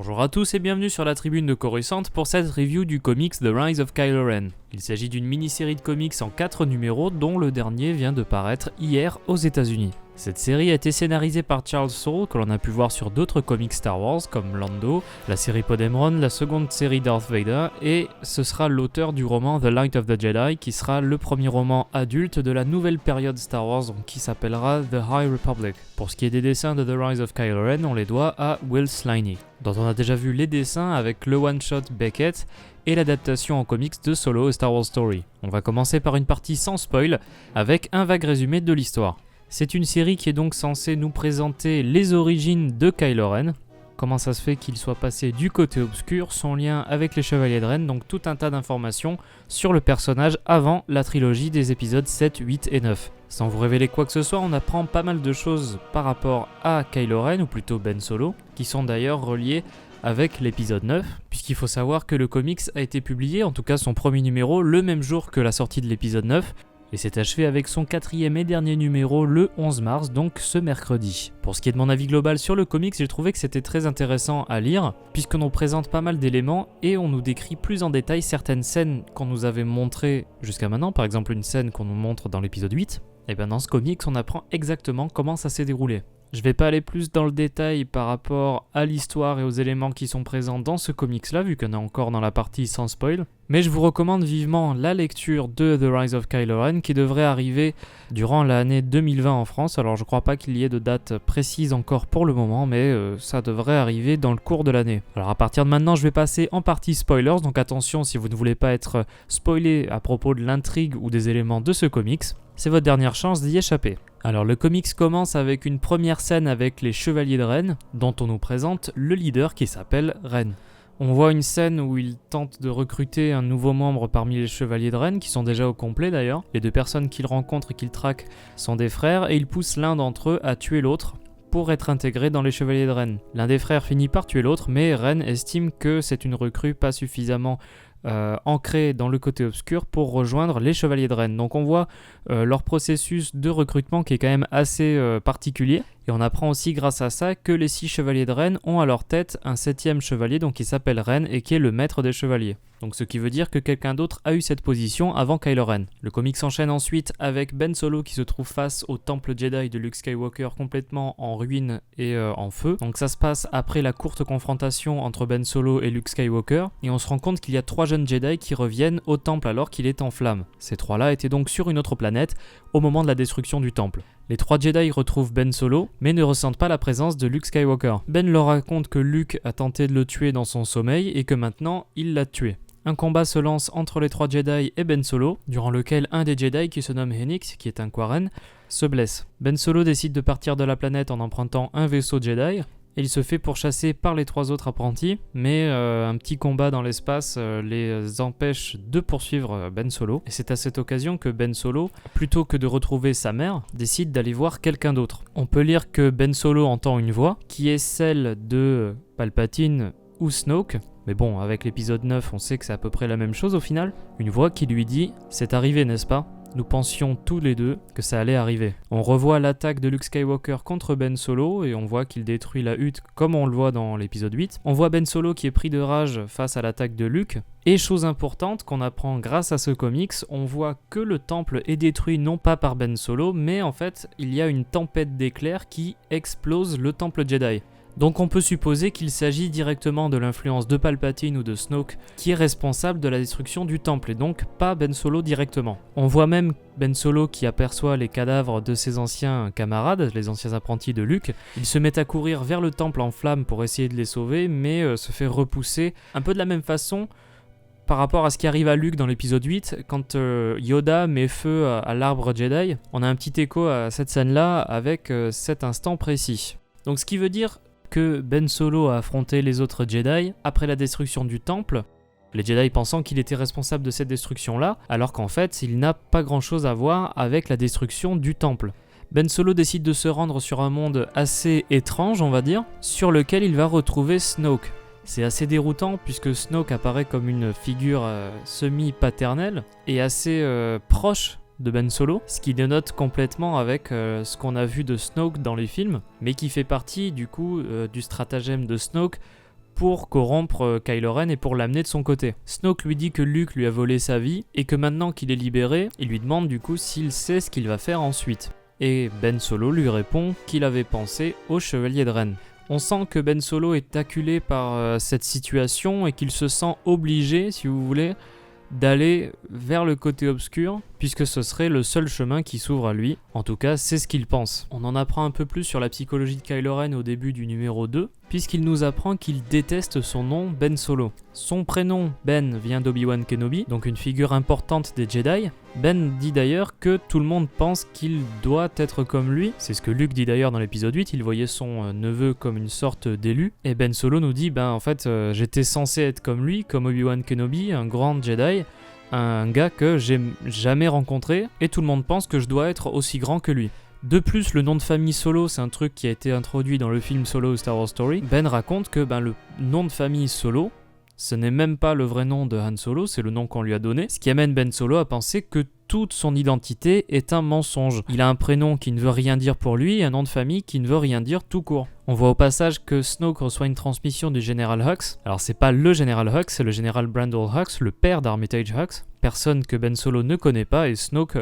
Bonjour à tous et bienvenue sur la tribune de Coruscant pour cette review du comics The Rise of Kylo Ren. Il s'agit d'une mini-série de comics en 4 numéros dont le dernier vient de paraître hier aux États-Unis. Cette série a été scénarisée par Charles Soule, que l'on a pu voir sur d'autres comics Star Wars comme Lando, la série Podemron, la seconde série Darth Vader, et ce sera l'auteur du roman The Light of the Jedi qui sera le premier roman adulte de la nouvelle période Star Wars qui s'appellera The High Republic. Pour ce qui est des dessins de The Rise of Kylo Ren, on les doit à Will Sliney, dont on a déjà vu les dessins avec le one-shot Beckett et l'adaptation en comics de Solo A Star Wars Story. On va commencer par une partie sans spoil avec un vague résumé de l'histoire. C'est une série qui est donc censée nous présenter les origines de Kylo Ren, comment ça se fait qu'il soit passé du côté obscur, son lien avec les Chevaliers de Ren, donc tout un tas d'informations sur le personnage avant la trilogie des épisodes 7, 8 et 9. Sans vous révéler quoi que ce soit, on apprend pas mal de choses par rapport à Kylo Ren, ou plutôt Ben Solo, qui sont d'ailleurs reliés avec l'épisode 9, puisqu'il faut savoir que le comics a été publié, en tout cas son premier numéro, le même jour que la sortie de l'épisode 9, et s'est achevé avec son 4e et dernier numéro le 11 mars, donc ce mercredi. Pour ce qui est de mon avis global sur le comics, j'ai trouvé que c'était très intéressant à lire, puisqu'on nous présente pas mal d'éléments et on nous décrit plus en détail certaines scènes qu'on nous avait montrées jusqu'à maintenant, par exemple une scène qu'on nous montre dans l'épisode 8, et bien dans ce comics on apprend exactement comment ça s'est déroulé. Je vais pas aller plus dans le détail par rapport à l'histoire et aux éléments qui sont présents dans ce comics-là, vu qu'on est encore dans la partie sans spoil, mais je vous recommande vivement la lecture de The Rise of Kylo Ren qui devrait arriver durant l'année 2020 en France. Alors je crois pas qu'il y ait de date précise encore pour le moment, mais ça devrait arriver dans le cours de l'année. Alors à partir de maintenant, je vais passer en partie spoilers, donc attention si vous ne voulez pas être spoilé à propos de l'intrigue ou des éléments de ce comics, c'est votre dernière chance d'y échapper. Alors le comics commence avec une première scène avec les Chevaliers de Ren, dont on nous présente le leader qui s'appelle Ren. On voit une scène où il tente de recruter un nouveau membre parmi les Chevaliers de Ren, qui sont déjà au complet d'ailleurs. Les deux personnes qu'il rencontre et qu'il traque sont des frères, et il pousse l'un d'entre eux à tuer l'autre pour être intégré dans les Chevaliers de Ren. L'un des frères finit par tuer l'autre, mais Ren estime que c'est une recrue pas suffisamment ancré dans le côté obscur pour rejoindre les Chevaliers de Ren. Donc on voit leur processus de recrutement qui est quand même assez particulier, et on apprend aussi grâce à ça que les 6 Chevaliers de Ren ont à leur tête un 7e chevalier, donc qui s'appelle Ren et qui est le maître des chevaliers. Donc ce qui veut dire que quelqu'un d'autre a eu cette position avant Kylo Ren. Le comic s'enchaîne ensuite avec Ben Solo qui se trouve face au temple Jedi de Luke Skywalker complètement en ruine et en feu. Donc ça se passe après la courte confrontation entre Ben Solo et Luke Skywalker, et on se rend compte qu'il y a 3 jeunes Jedi qui reviennent au temple alors qu'il est en flammes. Ces 3-là étaient donc sur une autre planète au moment de la destruction du temple. Les 3 Jedi retrouvent Ben Solo, mais ne ressentent pas la présence de Luke Skywalker. Ben leur raconte que Luke a tenté de le tuer dans son sommeil et que maintenant il l'a tué. Un combat se lance entre les 3 Jedi et Ben Solo, durant lequel un des Jedi, qui se nomme Henix, qui est un Quarren, se blesse. Ben Solo décide de partir de la planète en empruntant un vaisseau Jedi, et il se fait pourchasser par les 3 autres apprentis, mais un petit combat dans l'espace les empêche de poursuivre Ben Solo. Et c'est à cette occasion que Ben Solo, plutôt que de retrouver sa mère, décide d'aller voir quelqu'un d'autre. On peut lire que Ben Solo entend une voix, qui est celle de Palpatine ou Snoke, mais bon, avec l'épisode 9, on sait que c'est à peu près la même chose au final. Une voix qui lui dit « C'est arrivé, n'est-ce pas ? Nous pensions tous les deux que ça allait arriver. » On revoit l'attaque de Luke Skywalker contre Ben Solo et on voit qu'il détruit la hutte comme on le voit dans l'épisode 8. On voit Ben Solo qui est pris de rage face à l'attaque de Luke. Et chose importante qu'on apprend grâce à ce comics, on voit que le temple est détruit non pas par Ben Solo, mais en fait il y a une tempête d'éclairs qui explose le temple Jedi. Donc on peut supposer qu'il s'agit directement de l'influence de Palpatine ou de Snoke qui est responsable de la destruction du temple, et donc pas Ben Solo directement. On voit même Ben Solo qui aperçoit les cadavres de ses anciens camarades, les anciens apprentis de Luke. Il se met à courir vers le temple en flammes pour essayer de les sauver, mais se fait repousser un peu de la même façon par rapport à ce qui arrive à Luke dans l'épisode 8, quand Yoda met feu à l'arbre Jedi. On a un petit écho à cette scène-là avec cet instant précis. Donc ce qui veut dire que Ben Solo a affronté les autres Jedi après la destruction du temple, les Jedi pensant qu'il était responsable de cette destruction-là, alors qu'en fait, il n'a pas grand-chose à voir avec la destruction du temple. Ben Solo décide de se rendre sur un monde assez étrange, on va dire, sur lequel il va retrouver Snoke. C'est assez déroutant puisque Snoke apparaît comme une figure semi-paternelle et assez proche de Ben Solo, ce qui dénote complètement avec ce qu'on a vu de Snoke dans les films, mais qui fait partie du coup du stratagème de Snoke pour corrompre Kylo Ren et pour l'amener de son côté. Snoke lui dit que Luke lui a volé sa vie et que maintenant qu'il est libéré, il lui demande du coup s'il sait ce qu'il va faire ensuite. Et Ben Solo lui répond qu'il avait pensé au Chevalier de Ren. On sent que Ben Solo est acculé par cette situation et qu'il se sent obligé, si vous voulez, d'aller vers le côté obscur, puisque ce serait le seul chemin qui s'ouvre à lui. En tout cas, c'est ce qu'il pense. On en apprend un peu plus sur la psychologie de Kylo Ren au début du numéro 2, puisqu'il nous apprend qu'il déteste son nom Ben Solo. Son prénom, Ben, vient d'Obi-Wan Kenobi, donc une figure importante des Jedi. Ben dit d'ailleurs que tout le monde pense qu'il doit être comme lui. C'est ce que Luke dit d'ailleurs dans l'épisode 8, il voyait son neveu comme une sorte d'élu. Et Ben Solo nous dit, en fait, j'étais censé être comme lui, comme Obi-Wan Kenobi, un grand Jedi, un gars que j'ai jamais rencontré, et tout le monde pense que je dois être aussi grand que lui. De plus, le nom de famille Solo, c'est un truc qui a été introduit dans le film Solo Star Wars Story. Ben raconte que le nom de famille Solo, ce n'est même pas le vrai nom de Han Solo, c'est le nom qu'on lui a donné, ce qui amène Ben Solo à penser que toute son identité est un mensonge. Il a un prénom qui ne veut rien dire pour lui et un nom de famille qui ne veut rien dire tout court. On voit au passage que Snoke reçoit une transmission du général Hux. Alors c'est pas le général Hux, c'est le général Brandon Hux, le père d'Armitage Hux, personne que Ben Solo ne connaît pas, et Snoke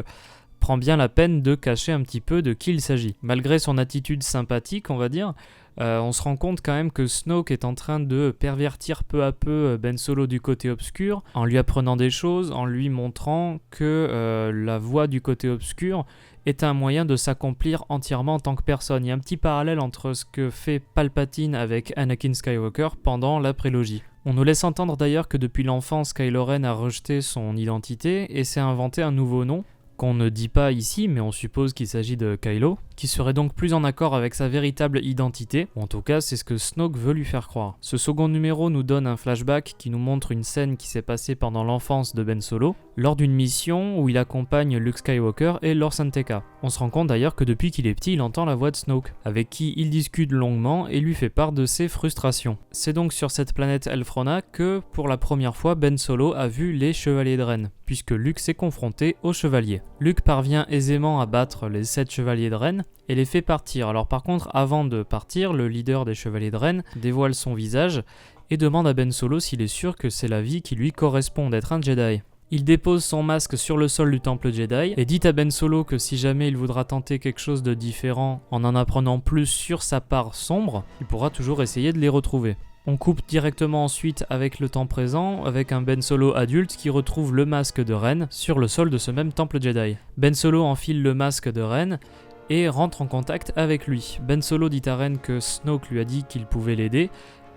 prend bien la peine de cacher un petit peu de qui il s'agit. Malgré son attitude sympathique, on va dire, on se rend compte quand même que Snoke est en train de pervertir peu à peu Ben Solo du côté obscur, en lui apprenant des choses, en lui montrant que la voie du côté obscur est un moyen de s'accomplir entièrement en tant que personne. Il y a un petit parallèle entre ce que fait Palpatine avec Anakin Skywalker pendant la prélogie. On nous laisse entendre d'ailleurs que depuis l'enfance, Kylo Ren a rejeté son identité et s'est inventé un nouveau nom, qu'on ne dit pas ici, mais on suppose qu'il s'agit de Kylo, qui serait donc plus en accord avec sa véritable identité, ou en tout cas c'est ce que Snoke veut lui faire croire. Ce second numéro nous donne un flashback qui nous montre une scène qui s'est passée pendant l'enfance de Ben Solo, lors d'une mission où il accompagne Luke Skywalker et Lor San Tekka. On se rend compte d'ailleurs que depuis qu'il est petit, il entend la voix de Snoke, avec qui il discute longuement et lui fait part de ses frustrations. C'est donc sur cette planète Elphrona que, pour la première fois, Ben Solo a vu les Chevaliers de Ren, puisque Luke s'est confronté aux Chevaliers. Luke parvient aisément à battre les 7 Chevaliers de Ren et les fait partir. Alors par contre, avant de partir, le leader des Chevaliers de Ren dévoile son visage et demande à Ben Solo s'il est sûr que c'est la vie qui lui correspond d'être un Jedi. Il dépose son masque sur le sol du temple Jedi et dit à Ben Solo que si jamais il voudra tenter quelque chose de différent en apprenant plus sur sa part sombre, il pourra toujours essayer de les retrouver. On coupe directement ensuite avec le temps présent, avec un Ben Solo adulte qui retrouve le masque de Ren sur le sol de ce même temple Jedi. Ben Solo enfile le masque de Ren et rentre en contact avec lui. Ben Solo dit à Ren que Snoke lui a dit qu'il pouvait l'aider,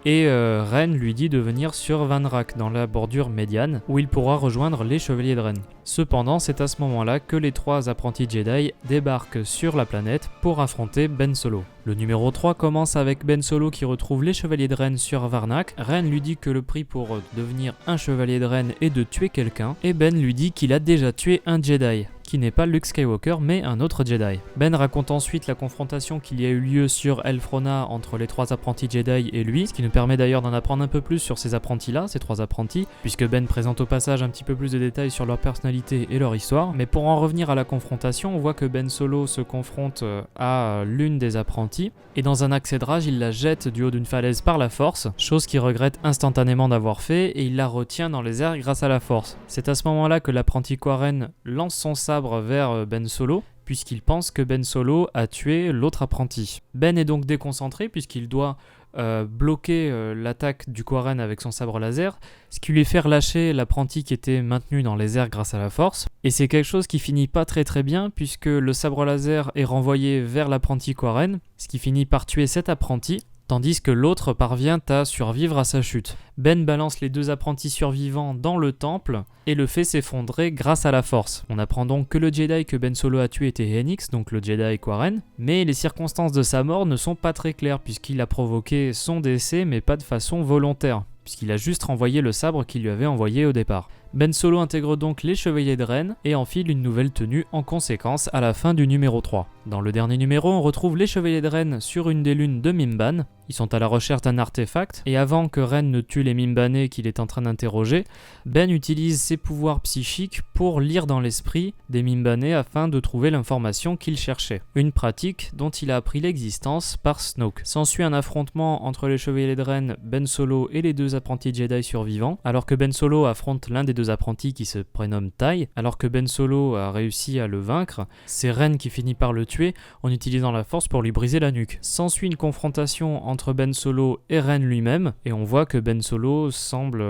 et Ren lui dit de venir sur Van Rak, dans la bordure médiane, où il pourra rejoindre les Chevaliers de Ren. Cependant, c'est à ce moment-là que les 3 apprentis Jedi débarquent sur la planète pour affronter Ben Solo. Le numéro 3 commence avec Ben Solo qui retrouve les Chevaliers de Ren sur Varnak. Ren lui dit que le prix pour devenir un Chevalier de Ren est de tuer quelqu'un, et Ben lui dit qu'il a déjà tué un Jedi, qui n'est pas Luke Skywalker mais un autre Jedi. Ben raconte ensuite la confrontation qu'il y a eu lieu sur Elphrona entre les 3 apprentis Jedi et lui, ce qui nous permet d'ailleurs d'en apprendre un peu plus sur ces apprentis-là, ces 3 apprentis, puisque Ben présente au passage un petit peu plus de détails sur leur personnalité et leur histoire. Mais pour en revenir à la confrontation, on voit que Ben Solo se confronte à l'une des apprentis, et dans un accès de rage, il la jette du haut d'une falaise par la force, chose qu'il regrette instantanément d'avoir fait, et il la retient dans les airs grâce à la force. C'est à ce moment-là que l'apprenti Quarren lance son sabre vers Ben Solo, puisqu'il pense que Ben Solo a tué l'autre apprenti. Ben est donc déconcentré puisqu'il doit bloquer l'attaque du Quarren avec son sabre laser, ce qui lui fait relâcher l'apprenti qui était maintenu dans les airs grâce à la force. Et c'est quelque chose qui finit pas très bien puisque le sabre laser est renvoyé vers l'apprenti Quarren, ce qui finit par tuer cet apprenti, tandis que l'autre parvient à survivre à sa chute. Ben balance les 2 apprentis survivants dans le temple et le fait s'effondrer grâce à la force. On apprend donc que le Jedi que Ben Solo a tué était Henix, donc le Jedi Quarren, mais les circonstances de sa mort ne sont pas très claires puisqu'il a provoqué son décès mais pas de façon volontaire, puisqu'il a juste renvoyé le sabre qu'il lui avait envoyé au départ. Ben Solo intègre donc les Chevaliers de Ren et enfile une nouvelle tenue en conséquence à la fin du numéro 3. Dans le dernier numéro, on retrouve les Chevaliers de Ren sur une des lunes de Mimban. Ils sont à la recherche d'un artefact, et avant que Ren ne tue les Mimbanais qu'il est en train d'interroger, Ben utilise ses pouvoirs psychiques pour lire dans l'esprit des Mimbanais afin de trouver l'information qu'il cherchait. Une pratique dont il a appris l'existence par Snoke. S'ensuit un affrontement entre les Chevaliers de Ren, Ben Solo et les deux apprentis Jedi survivants, alors que Ben Solo affronte l'un des deux apprentis qui se prénomme Tai. Alors que Ben Solo a réussi à le vaincre, c'est Ren qui finit par le tuer en utilisant la force pour lui briser la nuque. S'ensuit une confrontation entre Ben Solo et Ren lui-même, et on voit que Ben Solo semble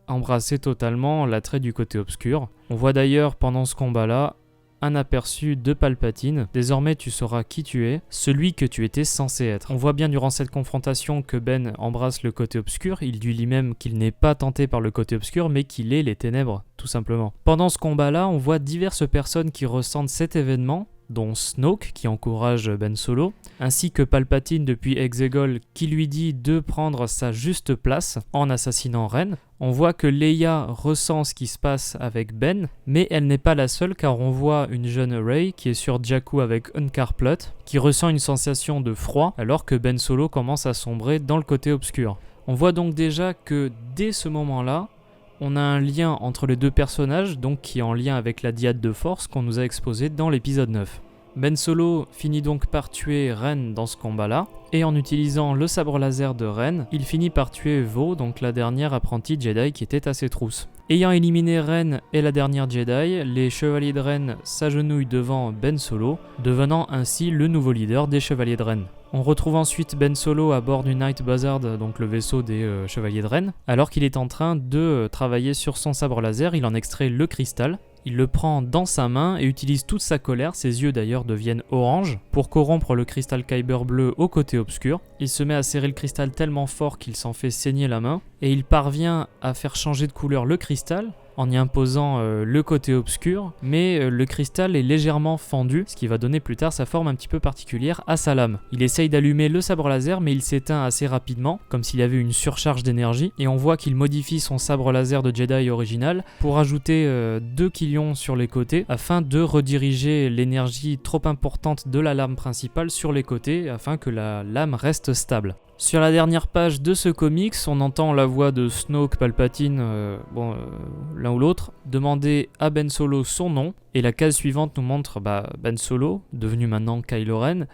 embrasser totalement l'attrait du côté obscur. On voit d'ailleurs pendant ce combat-là un aperçu de Palpatine. Désormais tu sauras qui tu es, celui que tu étais censé être. On voit bien durant cette confrontation que Ben embrasse le côté obscur, il dit même qu'il n'est pas tenté par le côté obscur mais qu'il est les ténèbres, tout simplement. Pendant ce combat-là, on voit diverses personnes qui ressentent cet événement, dont Snoke qui encourage Ben Solo, ainsi que Palpatine depuis Exegol qui lui dit de prendre sa juste place en assassinant Ren. On voit que Leia ressent ce qui se passe avec Ben, mais elle n'est pas la seule car on voit une jeune Rey qui est sur Jakku avec Unkar Plutt, qui ressent une sensation de froid alors que Ben Solo commence à sombrer dans le côté obscur. On voit donc déjà que dès ce moment-là, on a un lien entre les deux personnages, donc qui est en lien avec la dyade de force qu'on nous a exposé dans l'épisode 9. Ben Solo finit donc par tuer Ren dans ce combat-là, et en utilisant le sabre laser de Ren, il finit par tuer Vo, donc la dernière apprentie Jedi qui était à ses trousses. Ayant éliminé Ren et la dernière Jedi, les Chevaliers de Ren s'agenouillent devant Ben Solo, devenant ainsi le nouveau leader des Chevaliers de Ren. On retrouve ensuite Ben Solo à bord du Night Buzzard, donc le vaisseau des Chevaliers de Ren. Alors qu'il est en train de travailler sur son sabre laser, il en extrait le cristal. Il le prend dans sa main et utilise toute sa colère, ses yeux d'ailleurs deviennent orange, pour corrompre le cristal Kyber bleu au côté obscur. Il se met à serrer le cristal tellement fort qu'il s'en fait saigner la main, et il parvient à faire changer de couleur le cristal, en y imposant le côté obscur, mais le cristal est légèrement fendu, ce qui va donner plus tard sa forme un petit peu particulière à sa lame. Il essaye d'allumer le sabre laser, mais il s'éteint assez rapidement, comme s'il avait une surcharge d'énergie, et on voit qu'il modifie son sabre laser de Jedi original pour ajouter 2 quillions sur les côtés, afin de rediriger l'énergie trop importante de la lame principale sur les côtés, afin que la lame reste stable. Sur la dernière page de ce comics, on entend la voix de Snoke, Palpatine, l'un ou l'autre, demander à Ben Solo son nom, et la case suivante nous montre Ben Solo, devenu maintenant Kylo Ren,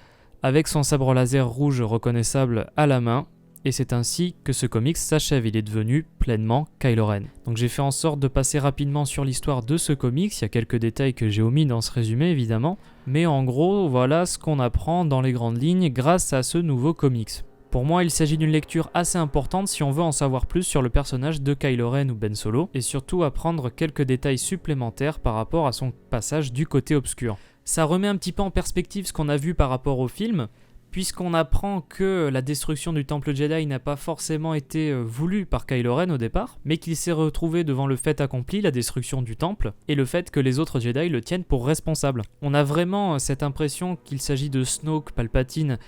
avec son sabre laser rouge reconnaissable à la main, et c'est ainsi que ce comics s'achève, il est devenu pleinement Kylo Ren. Donc j'ai fait en sorte de passer rapidement sur l'histoire de ce comics, il y a quelques détails que j'ai omis dans ce résumé évidemment, mais en gros voilà ce qu'on apprend dans les grandes lignes grâce à ce nouveau comics. Pour moi, il s'agit d'une lecture assez importante si on veut en savoir plus sur le personnage de Kylo Ren ou Ben Solo, et surtout apprendre quelques détails supplémentaires par rapport à son passage du côté obscur. Ça remet un petit peu en perspective ce qu'on a vu par rapport au film, puisqu'on apprend que la destruction du Temple Jedi n'a pas forcément été voulue par Kylo Ren au départ, mais qu'il s'est retrouvé devant le fait accompli, la destruction du Temple, et le fait que les autres Jedi le tiennent pour responsable. On a vraiment cette impression qu'il s'agit de Snoke, Palpatine,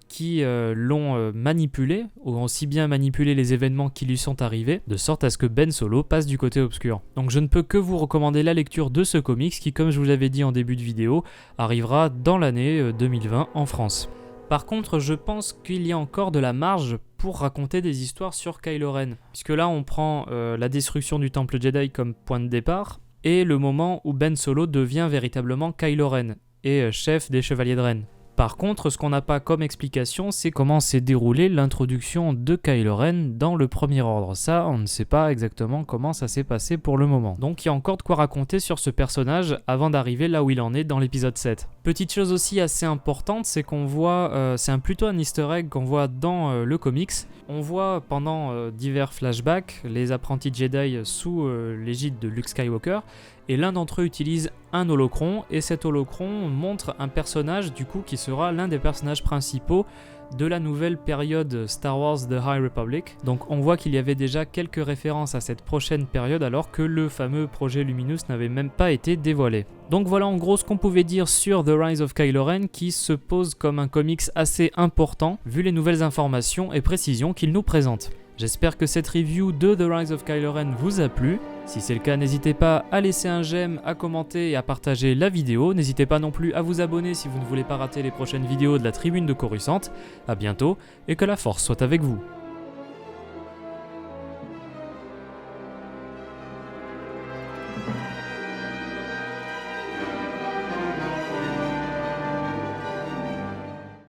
qui l'ont manipulé, ou ont si bien manipulé les événements qui lui sont arrivés, de sorte à ce que Ben Solo passe du côté obscur. Donc je ne peux que vous recommander la lecture de ce comics qui, comme je vous l'avais dit en début de vidéo, arrivera dans l'année 2020 en France. Par contre, je pense qu'il y a encore de la marge pour raconter des histoires sur Kylo Ren, puisque là on prend la destruction du Temple Jedi comme point de départ, et le moment où Ben Solo devient véritablement Kylo Ren, et chef des Chevaliers de Ren. Par contre, ce qu'on n'a pas comme explication, c'est comment s'est déroulée l'introduction de Kylo Ren dans le Premier Ordre. Ça, on ne sait pas exactement comment ça s'est passé pour le moment. Donc il y a encore de quoi raconter sur ce personnage avant d'arriver là où il en est dans l'épisode 7. Petite chose aussi assez importante, c'est qu'on voit, c'est plutôt un easter egg qu'on voit dans le comics. On voit pendant divers flashbacks les apprentis Jedi sous l'égide de Luke Skywalker, et l'un d'entre eux utilise un holocron, et cet holocron montre un personnage du coup qui sera l'un des personnages principaux de la nouvelle période Star Wars The High Republic. Donc on voit qu'il y avait déjà quelques références à cette prochaine période alors que le fameux projet Luminous n'avait même pas été dévoilé. Donc voilà en gros ce qu'on pouvait dire sur The Rise of Kylo Ren, qui se pose comme un comics assez important vu les nouvelles informations et précisions qu'il nous présente. J'espère que cette review de The Rise of Kylo Ren vous a plu. Si c'est le cas, n'hésitez pas à laisser un j'aime, à commenter et à partager la vidéo. N'hésitez pas non plus à vous abonner si vous ne voulez pas rater les prochaines vidéos de la Tribune de Coruscant. A bientôt et que la force soit avec vous.